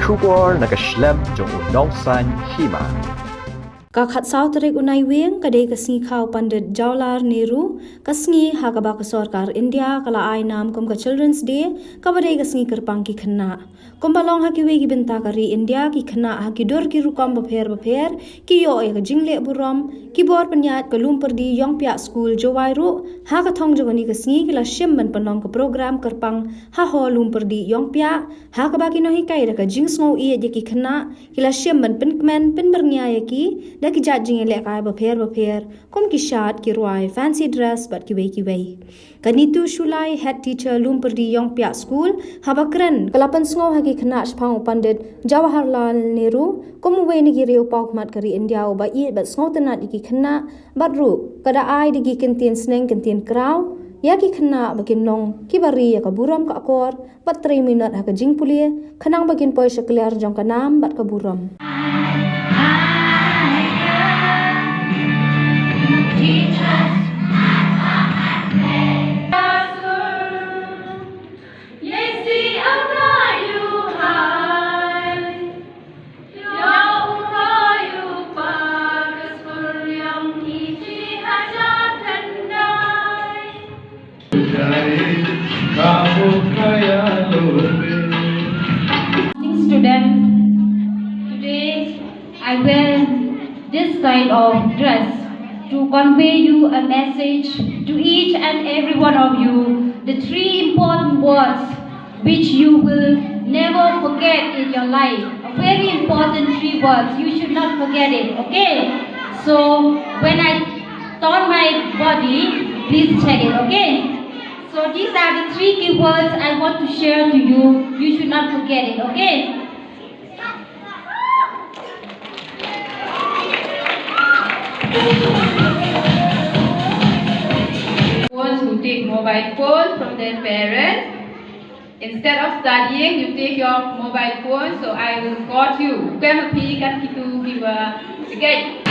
Shubor nakaslem jong unong san Hima. Kakhat South Rek unai wing kadai ka Sngikha Pandit Jawaharlal Nehru ka Sngikha ka baka sarkar India kala ai nam kum ka Children's Day ka badai ka Sngikha pang ki khna kum balong ha ki we ki binta kari India ki khna ha ki dor ki rukam bapher ki yo e ka jingle Burom ki bor panyat ka Loompyrdi Iongpiah school Jawairu ha ka thong jawani ka Sngikha la shimban panong ka program karpang ha ho Loompyrdi Iongpiah ha ka baki no hi kai ra ka jingsngo i je ki khna ki la shimban pinkmen pin bernya ya ki da ki judging ele kai bapher kom ki shat ki roi fancy dress but ki wei kanitu shulai head teacher Loompyrdi Iongpiah school habakran kalapan sngo ha ki khna shphang Pandit Jawaharlal Nehru kom we ni ki reu pauk mat kari India ba i bat sngo tanat ki khna badru kada ai di ki kentin sneng kentin kraw ya ki khna bakin nong ki bari ya ka Burom ka akor bat 3 minute ha ka jingpulie khanang bakin poi shakler jong ka nam bat ka Burom. Student, today I wear this kind of dress to convey you a message to each and every one of you, the 3 important words which you will never forget in your life. A very important 3 words, you should not forget it, okay? So when I turn my body, please check it, okay? So these are the 3 key words I want to share to you. You should not forget it, okay? Those who take mobile phones from their parents, instead of studying, you take your mobile phone. So I will call you. Kaya magpili ka kitu kiwa. Sige.